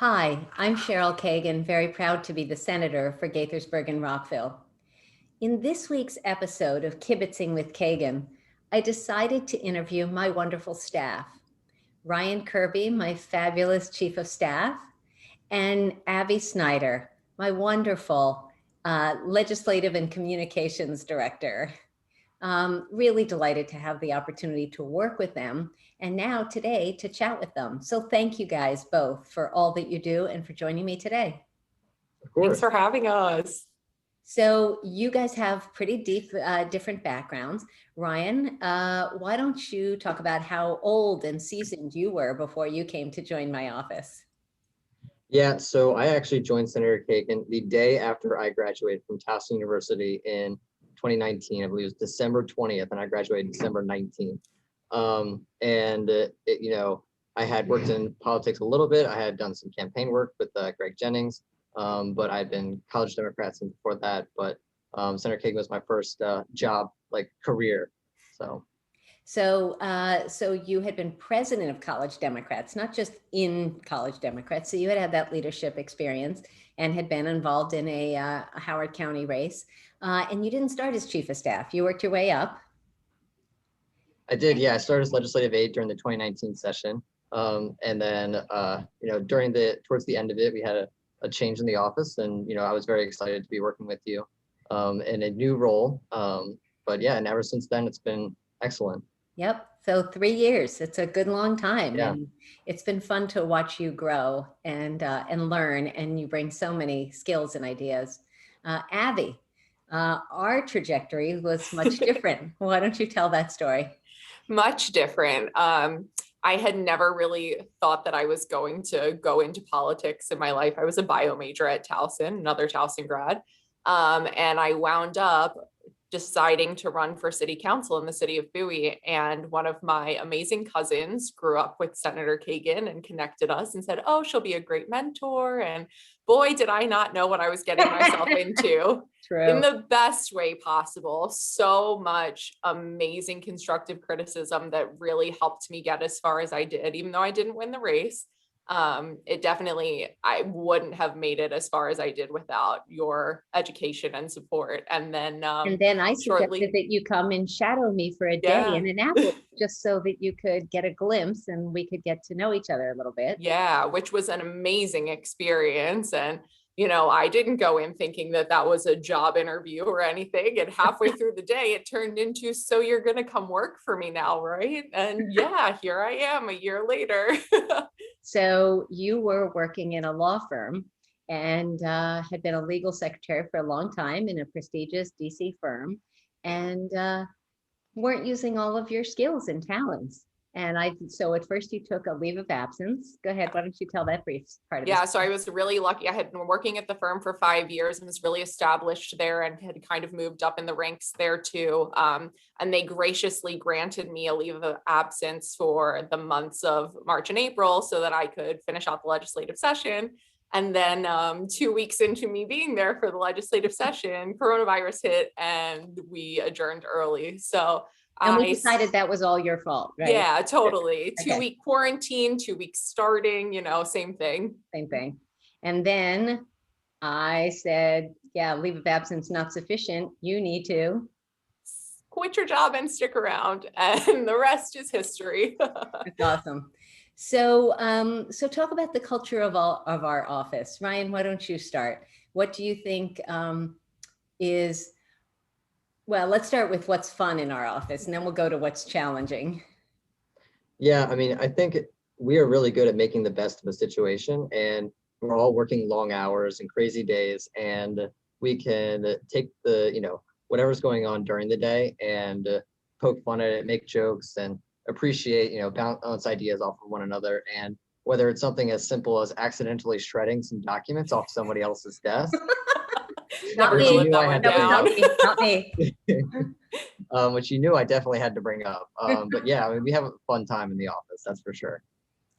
Hi, I'm Cheryl Kagan, very proud to be the senator for Gaithersburg and Rockville. In this week's episode of Kibbitzing with Kagan, I decided to interview my wonderful staff, Ryan Kirby, my fabulous chief of staff, and Abby Snyder, my wonderful legislative and communications director. Really delighted to have the opportunity to work with them and now today to chat with them. So thank you guys both for all that you do and for joining me today. Of course. Thanks for having us. So you guys have pretty deep, different backgrounds. Ryan, why don't you talk about how old and seasoned you were before you came to join my office? Yeah, so I actually joined Senator Kagan the day after I graduated from Towson University in 2019. I believe it was December 20th, and I graduated December 19th. I had worked in politics a little bit. I had done some campaign work with Greg Jennings, but I'd been college Democrat since before that. But Senator Kagan was my first job, like career. So you had been president of College Democrats, not just in College Democrats. So you had that leadership experience and had been involved in a Howard County race. And you didn't start as chief of staff. You worked your way up. I did, yeah. I started as legislative aide during the 2019 session. And then, towards the end of it, we had a change in the office, and, I was very excited to be working with you in a new role. But yeah, and ever since then, it's been excellent. Yep. So 3 years, it's a good long time. Yeah. And it's been fun to watch you grow and learn, and you bring so many skills and ideas. Abby, our trajectory was much different. Why don't you tell that story? Much different. I had never really thought that I was going to go into politics in my life. I was a bio major at Towson, another Towson grad. And I wound up deciding to run for city council in the city of Bowie. And one of my amazing cousins grew up with Senator Kagan and connected us and said, oh, she'll be a great mentor. And boy, did I not know what I was getting myself into. True. In the best way possible. So much amazing constructive criticism that really helped me get as far as I did, even though I didn't win the race. It definitely, I wouldn't have made it as far as I did without your education and support. And then I suggested that you come and shadow me for a day in Annapolis, just so that you could get a glimpse and we could get to know each other a little bit. Yeah, which was an amazing experience. And I didn't go in thinking that that was a job interview or anything. And halfway through the day, it turned into, so you're going to come work for me now, right? And yeah, here I am a year later. So you were working in a law firm and had been a legal secretary for a long time in a prestigious DC firm, and weren't using all of your skills and talents. And so at first you took a leave of absence. Go ahead. Why don't you tell that brief part of it? Yeah, so I was really lucky. I had been working at the firm for 5 years and was really established there and had kind of moved up in the ranks there too. And they graciously granted me a leave of absence for the months of March and April so that I could finish out the legislative session. And then 2 weeks into me being there for the legislative session, coronavirus hit and we adjourned early. So and we decided that was all your fault, right? Yeah, totally. Okay. 2-week quarantine, 2 weeks starting, same thing. Same thing. And then I said, yeah, leave of absence not sufficient. You need to quit your job and stick around, and the rest is history. That's awesome. So, so talk about the culture of our office. Ryan, why don't you start? What do you think is? Well, let's start with what's fun in our office, and then we'll go to what's challenging. Yeah, I mean, I think we are really good at making the best of a situation, and we're all working long hours and crazy days, and we can take whatever's going on during the day and poke fun at it, make jokes, and appreciate, bounce ideas off of one another. And whether it's something as simple as accidentally shredding some documents off somebody else's desk. Not me. Which you knew I definitely had to bring up. But yeah, I mean, we have a fun time in the office, that's for sure.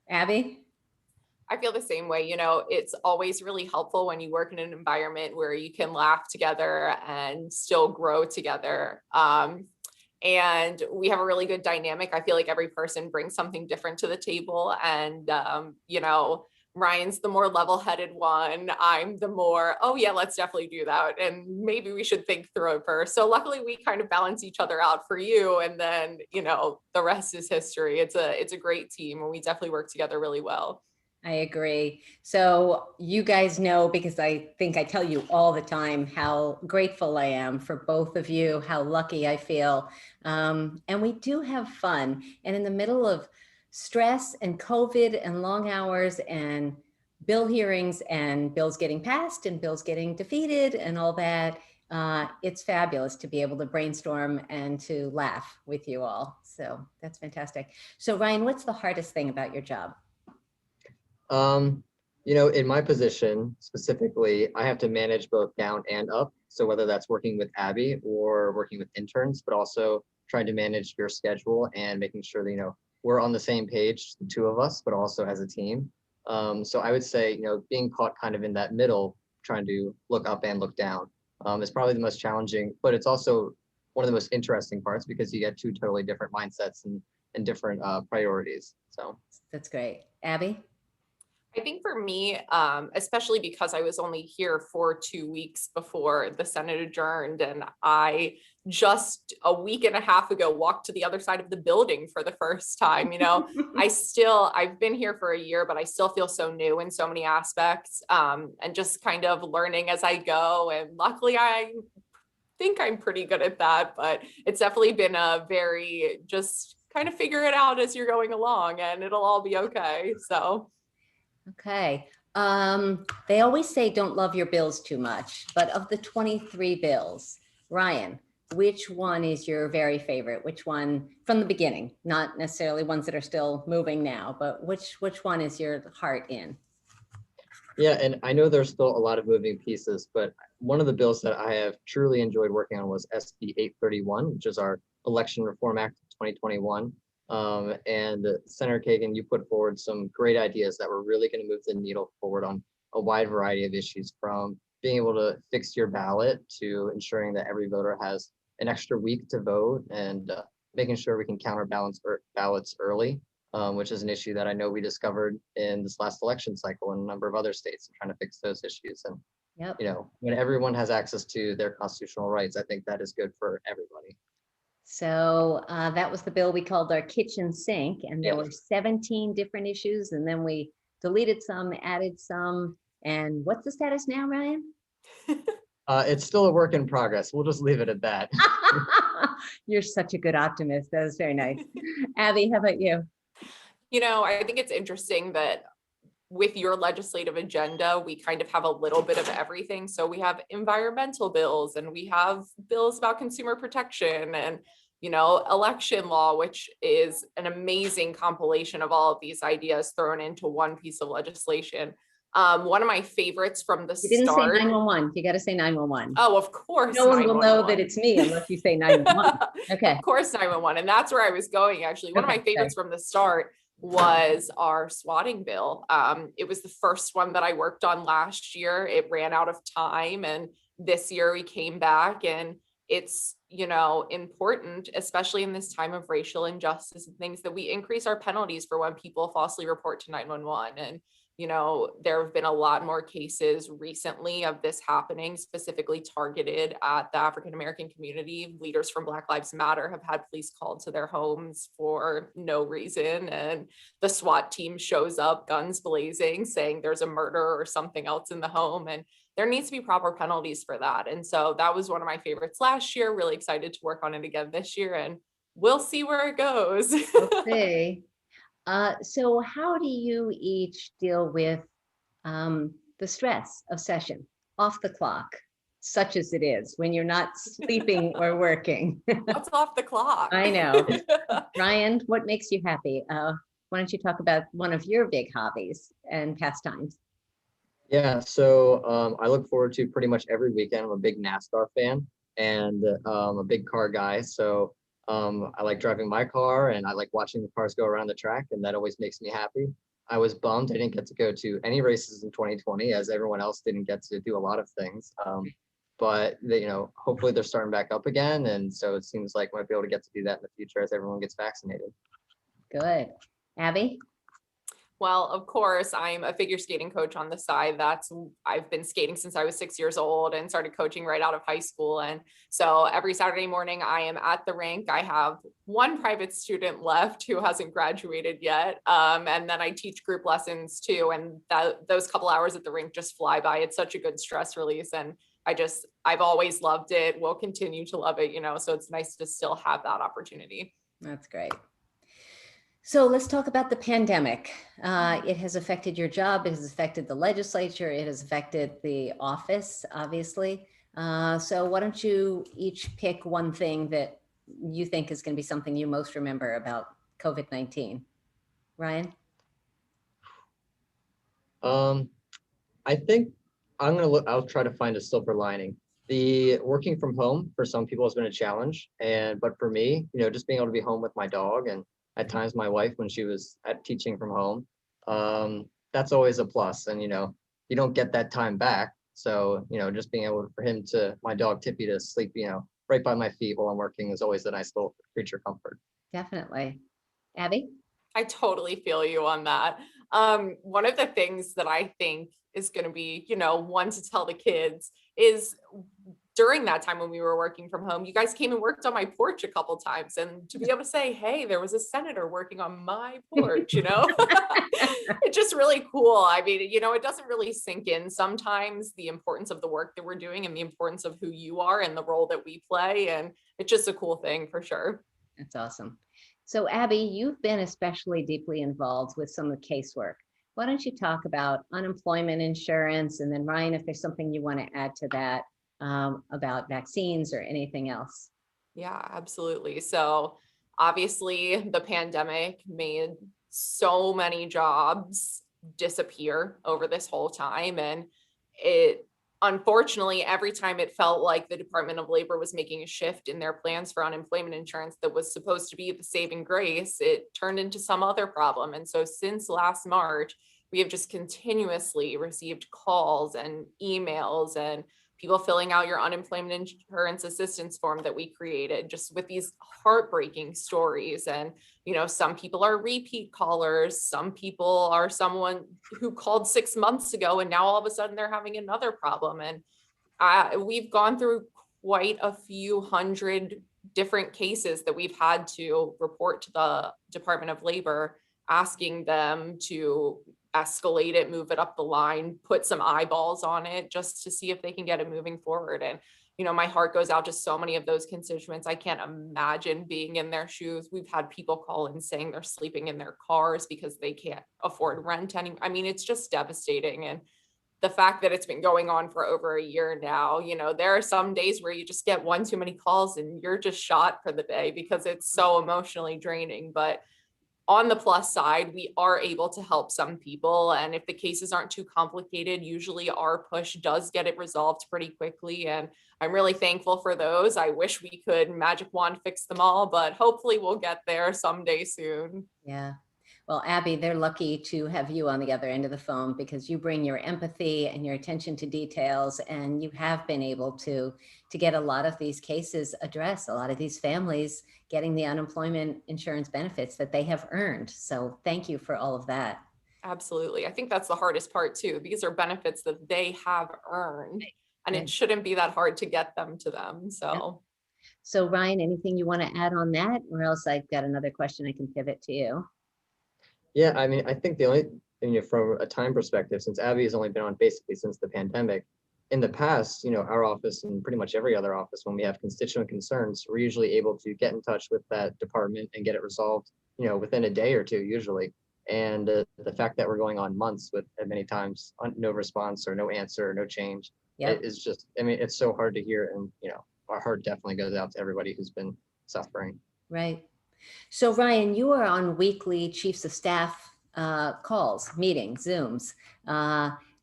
Abby? I feel the same way. It's always really helpful when you work in an environment where you can laugh together and still grow together. And we have a really good dynamic. I feel like every person brings something different to the table. And, Ryan's the more level-headed one. I'm the more, oh yeah, let's definitely do that. And maybe we should think through it first. So luckily we kind of balance each other out for you. And then, the rest is history. It's a great team and we definitely work together really well. I agree. So you guys know, because I think I tell you all the time how grateful I am for both of you, how lucky I feel. And we do have fun. And in the middle of stress and COVID and long hours and bill hearings and bills getting passed and bills getting defeated and all that, it's fabulous to be able to brainstorm and to laugh with you all. So that's fantastic. So Ryan, what's the hardest thing about your job? In my position specifically, I have to manage both down and up. So whether that's working with Abby or working with interns, but also trying to manage your schedule and making sure that, we're on the same page, the two of us, but also as a team. So I would say, being caught kind of in that middle, trying to look up and look down, is probably the most challenging, but it's also one of the most interesting parts because you get two totally different mindsets and different priorities. So that's great. Abby? I think for me, especially because I was only here for 2 weeks before the Senate adjourned, and I just a week and a half ago walked to the other side of the building for the first time. I've been here for a year, but I still feel so new in so many aspects, and just kind of learning as I go. And luckily, I think I'm pretty good at that, but it's definitely been a very just kind of figure it out as you're going along, and it'll all be okay. So. Okay. They always say don't love your bills too much, but of the 23 bills, Ryan, which one is your very favorite? Which one from the beginning, not necessarily ones that are still moving now, but which one is your heart in? Yeah, and I know there's still a lot of moving pieces, but one of the bills that I have truly enjoyed working on was SB 831, which is our Election Reform Act of 2021. And Senator Kagan, you put forward some great ideas that were really going to move the needle forward on a wide variety of issues, from being able to fix your ballot to ensuring that every voter has an extra week to vote, and making sure we can counterbalance ballots early, which is an issue that I know we discovered in this last election cycle in a number of other states, and trying to fix those issues. And Yep. When everyone has access to their constitutional rights, I think that is good for everybody. So that was the bill we called our kitchen sink, and there were 17 different issues, and then we deleted some, added some. And what's the status now, Ryan? It's still a work in progress. We'll just leave it at that. You're such a good optimist. That was very nice. Abby, how about you? I think it's interesting that with your legislative agenda, we kind of have a little bit of everything. So we have environmental bills, and we have bills about consumer protection, and election law, which is an amazing compilation of all of these ideas thrown into one piece of legislation. One of my favorites from the You didn't start. say 911. You got to say 911. Oh, of course. No one will know that it's me unless you say 911. Okay. Of course, 911. And that's where I was going, actually. One of my favorites from the start was our swatting bill. It was the first one that I worked on last year. It ran out of time, and this year we came back, and it's, important, especially in this time of racial injustice and things, that we increase our penalties for when people falsely report to 911. And there have been a lot more cases recently of this happening, specifically targeted at the African-American community. Leaders from Black Lives Matter have had police called to their homes for no reason. And the SWAT team shows up, guns blazing, saying there's a murder or something else in the home. And there needs to be proper penalties for that. And so that was one of my favorites last year. Really excited to work on it again this year, and we'll see where it goes. Okay. So how do you each deal with the stress of session off the clock, such as it is when you're not sleeping or working? What's off the clock? I know. Ryan, what makes you happy? Why don't you talk about one of your big hobbies and pastimes? Yeah, so I look forward to pretty much every weekend. I'm a big NASCAR fan and a big car guy. So I like driving my car, and I like watching the cars go around the track, and that always makes me happy. I was bummed I didn't get to go to any races in 2020, as everyone else didn't get to do a lot of things. But hopefully they're starting back up again, and so it seems like I might be able to get to do that in the future as everyone gets vaccinated. Good. Abby? Well, of course, I'm a figure skating coach on the side. I've been skating since I was 6 years old and started coaching right out of high school. And so every Saturday morning, I am at the rink. I have one private student left who hasn't graduated yet. And then I teach group lessons too. And those couple hours at the rink just fly by. It's such a good stress release. And I've always loved it. Will continue to love it, so it's nice to still have that opportunity. That's great. So let's talk about the pandemic. It has affected your job. It has affected the legislature. It has affected the office, obviously. So why don't you each pick one thing that you think is going to be something you most remember about COVID-19? Ryan? I think I'll try to find a silver lining. The working from home for some people has been a challenge. But for me, just being able to be home with my dog and at times my wife when she was at teaching from home, that's always a plus. And, you don't get that time back. So, just being able for my dog Tippy to sleep, right by my feet while I'm working is always a nice little creature comfort. Definitely. Abby? I totally feel you on that. One of the things that I think is going to be, one to tell the kids is during that time when we were working from home, you guys came and worked on my porch a couple times, and to be able to say, hey, there was a senator working on my porch, it's just really cool. I mean, it doesn't really sink in sometimes the importance of the work that we're doing and the importance of who you are and the role that we play. And it's just a cool thing for sure. That's awesome. So Abby, you've been especially deeply involved with some of the casework. Why don't you talk about unemployment insurance, and then Ryan, if there's something you want to add to that about vaccines or anything else? Yeah, absolutely. So obviously the pandemic made so many jobs disappear over this whole time. And unfortunately, every time it felt like the Department of Labor was making a shift in their plans for unemployment insurance that was supposed to be the saving grace, it turned into some other problem. And so since last March, we have just continuously received calls and emails and people filling out your unemployment insurance assistance form that we created, just with these heartbreaking stories. And, some people are repeat callers. Some people are someone who called 6 months ago and now all of a sudden they're having another problem. And we've gone through quite a few hundred different cases that we've had to report to the Department of Labor, asking them to escalate it, move it up the line, put some eyeballs on it just to see if they can get it moving forward. And, my heart goes out to so many of those constituents. I can't imagine being in their shoes. We've had people call in saying they're sleeping in their cars because they can't afford rent anymore. I mean, it's just devastating. And the fact that it's been going on for over a year now, there are some days where you just get one too many calls and you're just shot for the day because it's so emotionally draining. But on the plus side, we are able to help some people. And if the cases aren't too complicated, usually our push does get it resolved pretty quickly. And I'm really thankful for those. I wish we could magic wand fix them all, but hopefully we'll get there someday soon. Yeah. Well, Abby, they're lucky to have you on the other end of the phone because you bring your empathy and your attention to details, and you have been able to get a lot of these cases addressed, a lot of these families getting the unemployment insurance benefits that they have earned. So thank you for all of that. Absolutely. I think that's the hardest part too. These are benefits that they have earned, and Right. it shouldn't be that hard to get them to them. So Ryan, anything you want to add on that, or else I've got another question I can pivot to you. Yeah, I mean, I think the only thing, from a time perspective, since Abby has only been on basically since the pandemic, in the past, our office and pretty much every other office, when we have constituent concerns, we're usually able to get in touch with that department and get it resolved, within a day or two usually. And the fact that we're going on months with many times no response or no answer or no change, it is just, I mean, it's so hard to hear. And, our heart definitely goes out to everybody who's been suffering. Right. So Ryan, you are on weekly chiefs of staff calls, meetings, Zooms.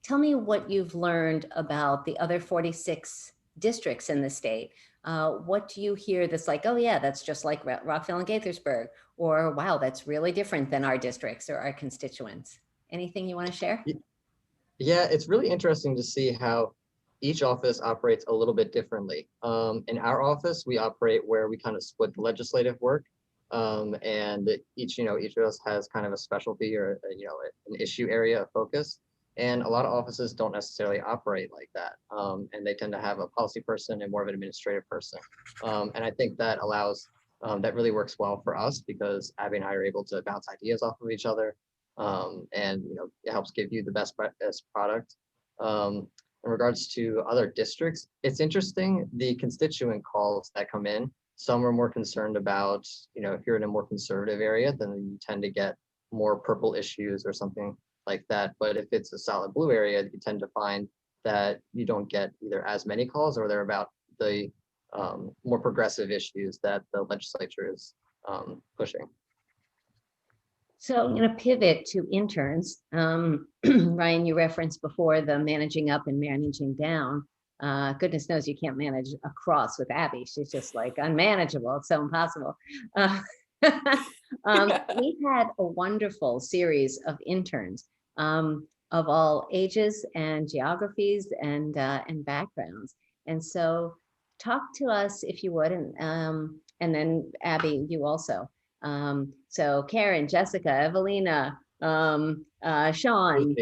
Tell me what you've learned about the other 46 districts in the state. What do you hear that's like, oh yeah, that's just like Rockville and Gaithersburg, or wow, that's really different than our districts or our constituents? Anything you want to share? Yeah, it's really interesting to see how each office operates a little bit differently. In our office, we operate where we kind of split the legislative work. And each of us has kind of a specialty or an issue area of focus. And a lot of offices don't necessarily operate like that. And they tend to have a policy person and more of an administrative person. And I think that that really works well for us because Abby and I are able to bounce ideas off of each other. And it helps give you the best product. In regards to other districts, it's interesting, the constituent calls that come in, some are more concerned about, if you're in a more conservative area, then you tend to get more purple issues or something like that. But if it's a solid blue area, you tend to find that you don't get either as many calls or they're about the more progressive issues that the legislature is pushing. So I'm going to pivot to interns. Ryan, you referenced before the managing up and managing down. Goodness knows you can't manage across with Abby. She's just like unmanageable. It's so impossible. We had a wonderful series of interns of all ages and geographies and backgrounds. And so talk to us if you would, and then Abby, you also. So Karen, Jessica, Evelina, Sean,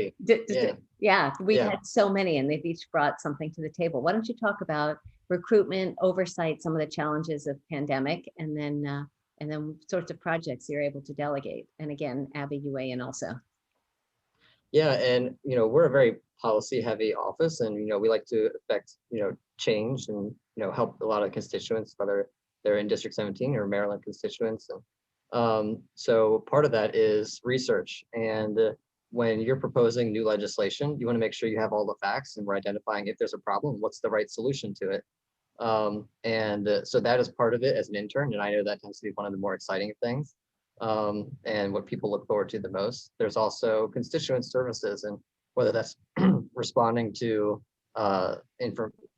we had so many and they've each brought something to the table. Why don't you talk about recruitment, oversight, some of the challenges of pandemic, and then sorts of projects you're able to delegate. And again, Abby, you weigh in also. Yeah, and we're a very policy heavy office, and we like to affect change and help a lot of constituents, whether they're in District 17 or Maryland constituents. And so part of that is research. And when you're proposing new legislation, you want to make sure you have all the facts, and we're identifying if there's a problem, what's the right solution to it. So that is part of it as an intern, and I know that tends to be one of the more exciting things. And what people look forward to the most. There's also constituent services, and whether that's responding to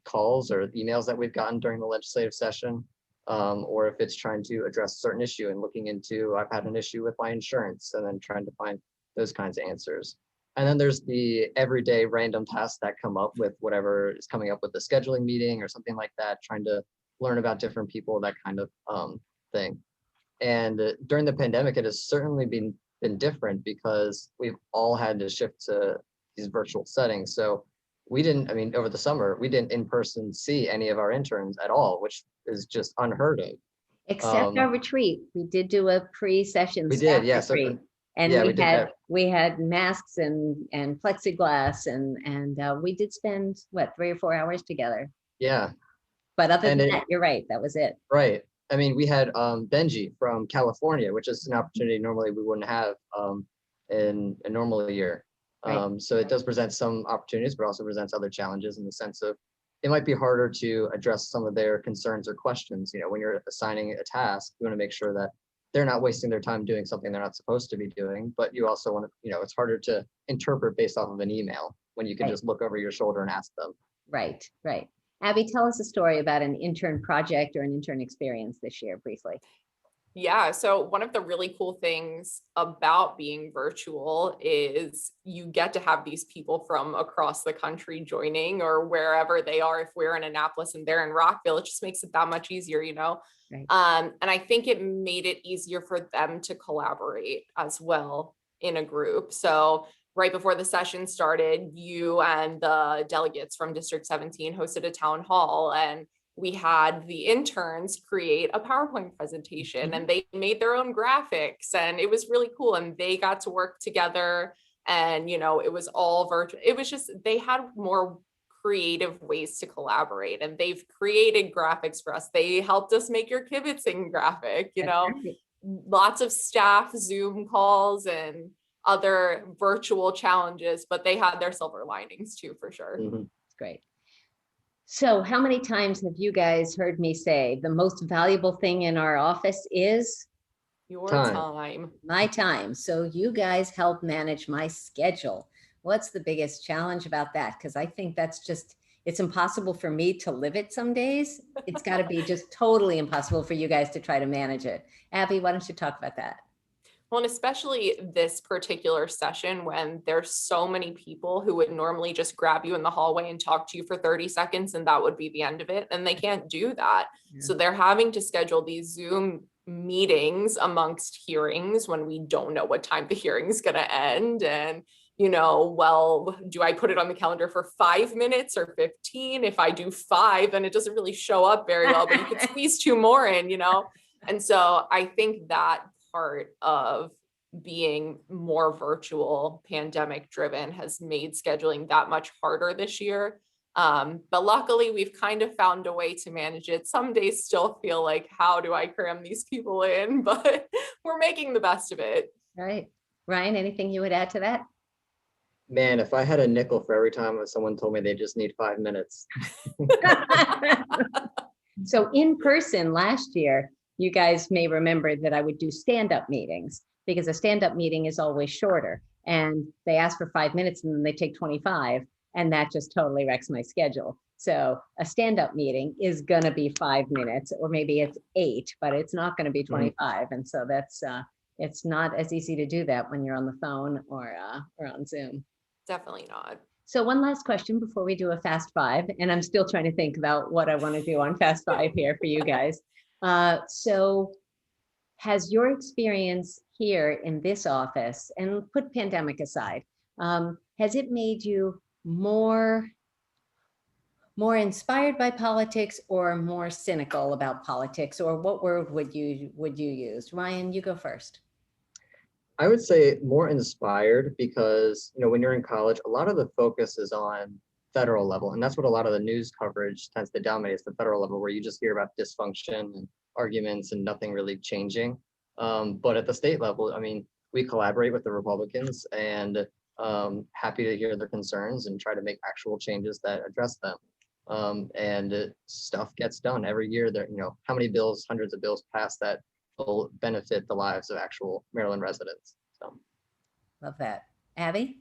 calls or emails that we've gotten during the legislative session, or if it's trying to address a certain issue and looking into, I've had an issue with my insurance, and then trying to find those kinds of answers. And then there's the everyday random tasks that come up with whatever is coming up with the scheduling meeting or something like that, trying to learn about different people, that kind of thing. And during the pandemic, it has certainly been different because we've all had to shift to these virtual settings. So over the summer, we didn't in person see any of our interns at all, which is just unheard of. Except our retreat. We did do a pre-session. We did, yeah. Retreat. And yeah, we had masks and plexiglass and we did spend 3 or 4 hours together. Yeah. But other than that, you're right. That was it. Right. I mean, we had Benji from California, which is an opportunity normally we wouldn't have in a normal year. Right. So it does present some opportunities, but also presents other challenges in the sense of it might be harder to address some of their concerns or questions. When you're assigning a task, you want to make sure that they're not wasting their time doing something they're not supposed to be doing, but you also want to, it's harder to interpret based off of an email when you can just look over your shoulder and ask them. Right, right. Abby, tell us a story about an intern project or an intern experience this year, briefly. Yeah, so one of the really cool things about being virtual is you get to have these people from across the country joining, or wherever they are. If we're in Annapolis and they're in Rockville, it just makes it that much easier, Right. And I think it made it easier for them to collaborate as well in a group. So right before the session started, you and the delegates from District 17 hosted a town hall, and we had the interns create a PowerPoint presentation, and they made their own graphics, and it was really cool. And they got to work together, and it was all virtual. It was just, they had more creative ways to collaborate, and they've created graphics for us. They helped us make your Kibbitzing graphic, lots of staff Zoom calls and other virtual challenges, but they had their silver linings too, for sure. Mm-hmm. Great. So how many times have you guys heard me say the most valuable thing in our office is your time? My time. So you guys help manage my schedule. What's the biggest challenge about that? Because I think that's just, it's impossible for me to live it some days. It's got to be just totally impossible for you guys to try to manage it. Abby, why don't you talk about that? Well, and especially this particular session when there's so many people who would normally just grab you in the hallway and talk to you for 30 seconds and that would be the end of it. And they can't do that. Yeah. So they're having to schedule these Zoom meetings amongst hearings when we don't know what time the hearing's going to end. And, you know, well, do I put it on the calendar for 5 minutes or 15? If I do 5, then it doesn't really show up very well, but you could squeeze 2 more in, you know? And so I think that part of being more virtual, pandemic driven, has made scheduling that much harder this year. But luckily we've kind of found a way to manage it. Some days still feel like, how do I cram these people in? But we're making the best of it. Right. Ryan, anything you would add to that? Man, if I had a nickel for every time someone told me they just need 5 minutes. So in person last year, you guys may remember that I would do stand-up meetings, because a stand-up meeting is always shorter, and they ask for 5 minutes and then they take 25, and that just totally wrecks my schedule. So a stand-up meeting is gonna be 5 minutes, or maybe it's 8, but it's not gonna be 25. And so that's it's not as easy to do that when you're on the phone or on Zoom. Definitely not. So one last question before we do a fast 5, and I'm still trying to think about what I want to do on fast 5 here for you guys. So has your experience here in this office, and put pandemic aside, has it made you more inspired by politics or more cynical about politics, or what word would you use? Ryan, you go first. I would say more inspired, because, you know, when you're in college, a lot of the focus is on federal level. And that's what a lot of the news coverage tends to dominate, is the federal level, where you just hear about dysfunction and arguments and nothing really changing. But at the state level, I mean, we collaborate with the Republicans, and happy to hear their concerns and try to make actual changes that address them. And stuff gets done every year. There, you know, how many bills, hundreds of bills passed that will benefit the lives of actual Maryland residents. So, Love that. Abby?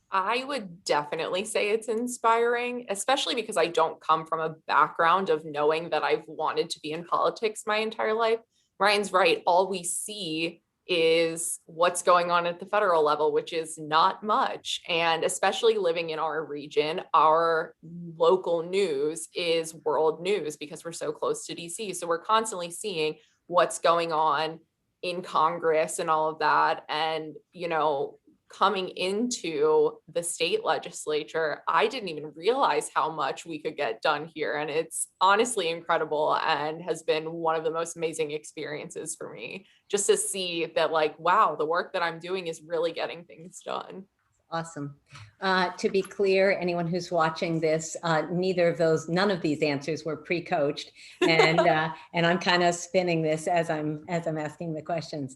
I would definitely say it's inspiring, especially because I don't come from a background of knowing that I've wanted to be in politics my entire life. Ryan's right. All we see is what's going on at the federal level, which is not much. And especially living in our region, our local news is world news because we're so close to DC. So we're constantly seeing what's going on in Congress and all of that. And, you know, coming into the state legislature, I didn't even realize how much we could get done here. And it's honestly incredible, and has been one of the most amazing experiences for me, just to see that, like, wow, the work that I'm doing is really getting things done. Awesome. To be clear, anyone who's watching this, none of these answers were pre-coached, and I'm kind of spinning this as I'm asking the questions.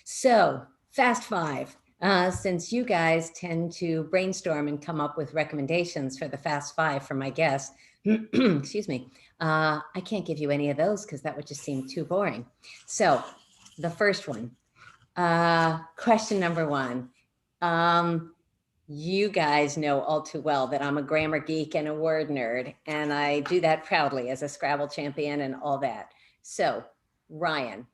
So fast 5. Since you guys tend to brainstorm and come up with recommendations for the fast 5 for my guests, excuse me, I can't give you any of those because that would just seem too boring. So the first one, question number 1. You guys know all too well that I'm a grammar geek and a word nerd, and I do that proudly as a Scrabble champion and all that. So Ryan,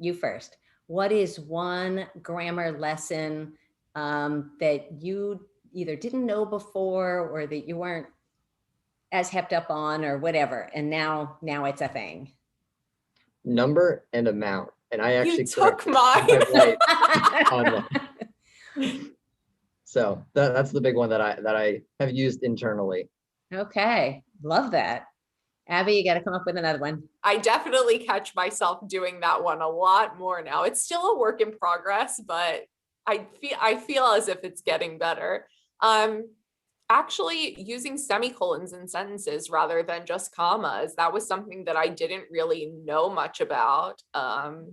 you first. What is one grammar lesson that you either didn't know before, or that you weren't as hepped up on, or whatever, and now it's a thing? Number and amount. And I actually took mine. on that. So that's the big one that I have used internally. Okay, love that. Abby, you got to come up with another one. I definitely catch myself doing that one a lot more now. It's still a work in progress, but I feel as if it's getting better. Actually using semicolons in sentences rather than just commas. That was something that I didn't really know much about. And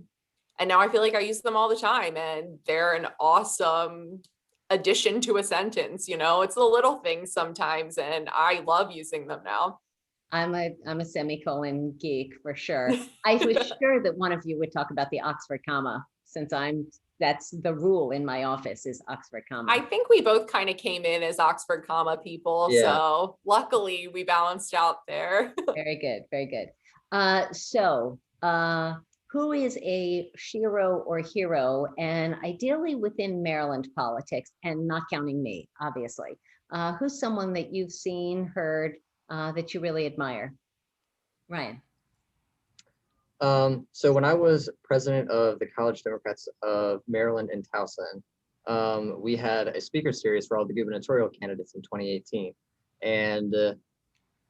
now I feel like I use them all the time, and they're an awesome addition to a sentence. You know, it's the little things sometimes, and I love using them now. I'm a semicolon geek for sure. I was sure that one of you would talk about the Oxford comma, since that's the rule in my office, is Oxford comma. I think we both kind of came in as Oxford comma people. Yeah. So luckily we balanced out there. Very good. Very good. So who is a shero or hero, and ideally within Maryland politics, and not counting me, obviously? Who's someone that you've seen, heard, that you really admire? Ryan. So when I was president of the College Democrats of Maryland and Towson, we had a speaker series for all the gubernatorial candidates in 2018. And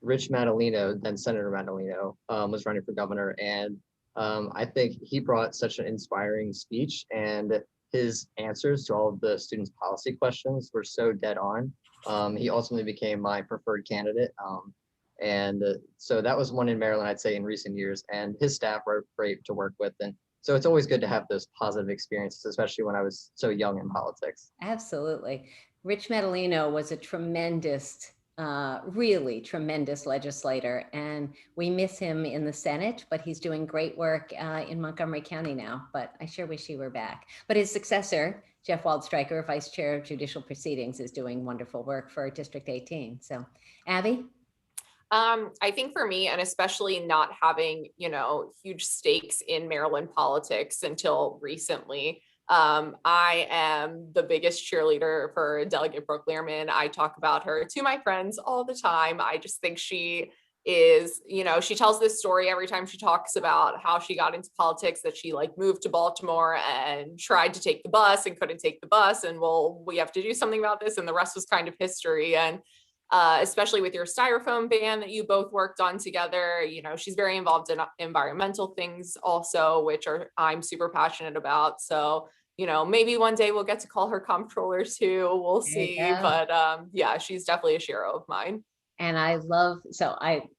Rich Madaleno, then Senator Madaleno, was running for governor. And I think he brought such an inspiring speech, and his answers to all of the students' policy questions were so dead on. He ultimately became my preferred candidate. And so that was one in Maryland, I'd say, in recent years. And his staff were great to work with. And so it's always good to have those positive experiences, especially when I was so young in politics. Absolutely. Rich Madaleno was a tremendous, really tremendous legislator, and we miss him in the Senate, but he's doing great work in Montgomery County now, but I sure wish he were back. But his successor, Jeff Waldstreicher, Vice Chair of Judicial Proceedings, is doing wonderful work for District 18. So, Abby? I think for me, and especially not having, huge stakes in Maryland politics until recently, I am the biggest cheerleader for Delegate Brooke Learman. I talk about her to my friends all the time. I just think she is, she tells this story every time she talks about how she got into politics, that she moved to Baltimore and tried to take the bus and couldn't take the bus. And well, we have to do something about this. And the rest was kind of history. And especially with your styrofoam ban that you both worked on together. She's very involved in environmental things also, which I'm super passionate about. So, maybe one day we'll get to call her comptroller too. We'll see. But yeah, she's definitely a hero of mine. And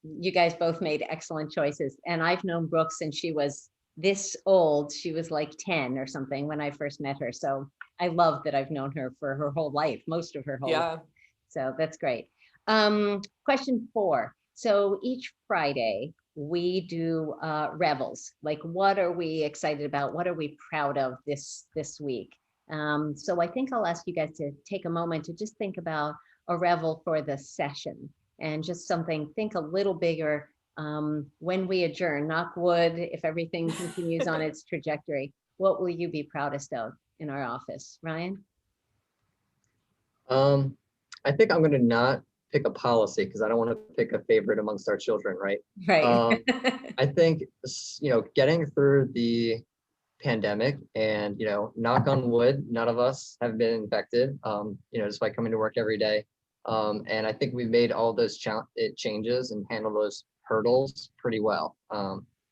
you guys both made excellent choices. And I've known Brooke since she was this old. She was like 10 or something when I first met her. So I love that I've known her for her whole life, most of her whole life. So that's great. Question 4. So each Friday we do revels. What are we excited about? What are we proud of this week? So I think I'll ask you guys to take a moment to just think about a revel for the session, and just think a little bigger when we adjourn, knock wood, if everything continues on its trajectory. What will you be proudest of in our office? Ryan? I think I'm going to not pick a policy because I don't want to pick a favorite amongst our children, right? Right. I think, getting through the pandemic and, knock on wood, none of us have been infected, just by coming to work every day. And I think we've made all those changes and handled those hurdles pretty well,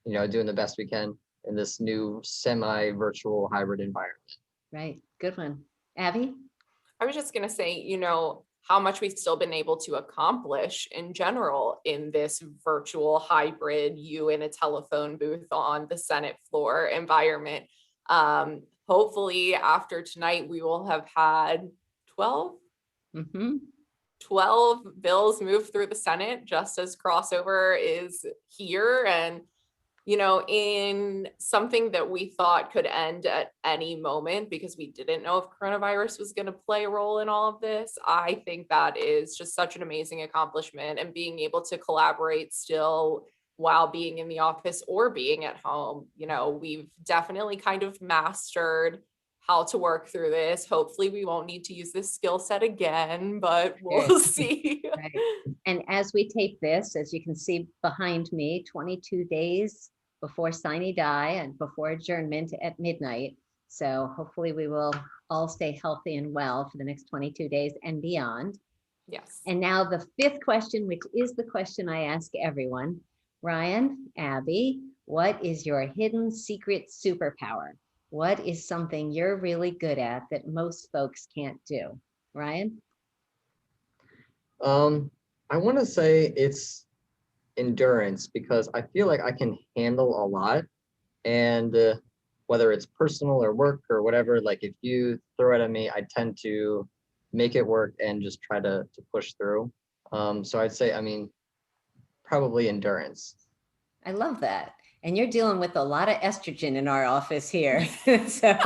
doing the best we can in this new semi-virtual hybrid environment. Right. Good one. Abby? I was just going to say, how much we've still been able to accomplish in general in this virtual hybrid, you in a telephone booth on the Senate floor environment. Hopefully after tonight, we will have had 12 bills move through the Senate just as crossover is here. And in something that we thought could end at any moment because we didn't know if coronavirus was going to play a role in all of this, I think that is just such an amazing accomplishment. And being able to collaborate still while being in the office or being at home, we've definitely kind of mastered how to work through this. Hopefully we won't need to use this skill set again, but we'll see. Right. And as we tape this, as you can see behind me, 22 days before sine die and before adjournment at midnight. So hopefully we will all stay healthy and well for the next 22 days and beyond. Yes. And now the 5th question, which is the question I ask everyone. Ryan, Abby, what is your hidden secret superpower? What is something you're really good at that most folks can't do? Ryan? I want to say it's endurance, because I feel like I can handle a lot, and whether it's personal or work or whatever, if you throw it at me, I tend to make it work and just try to push through. So I'd say, probably endurance. I love that. And you're dealing with a lot of estrogen in our office here. So,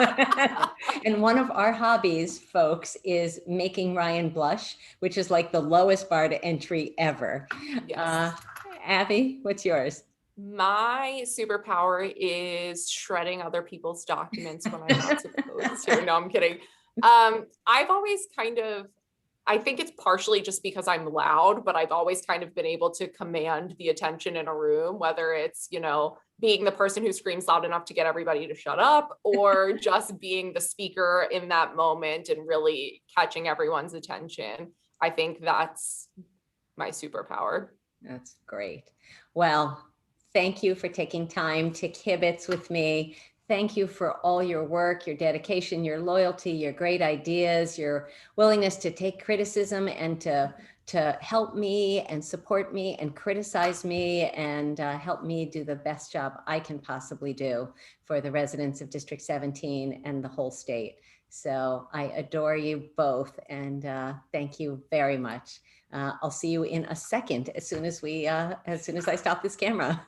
and one of our hobbies, folks, is making Ryan blush, which is like the lowest bar to entry ever. Yes. Abby, what's yours? My superpower is shredding other people's documents when I'm not supposed to. No, I'm kidding. I've always kind of I think it's partially just because I'm loud, but I've always kind of been able to command the attention in a room, whether it's, being the person who screams loud enough to get everybody to shut up, or just being the speaker in that moment and really catching everyone's attention. I think that's my superpower. That's great. Well, thank you for taking time to kibitz with me. Thank you for all your work, your dedication, your loyalty, your great ideas, your willingness to take criticism and to help me and support me and criticize me and help me do the best job I can possibly do for the residents of District 17 and the whole state. So I adore you both, and thank you very much. I'll see you in a second as soon as I stop this camera.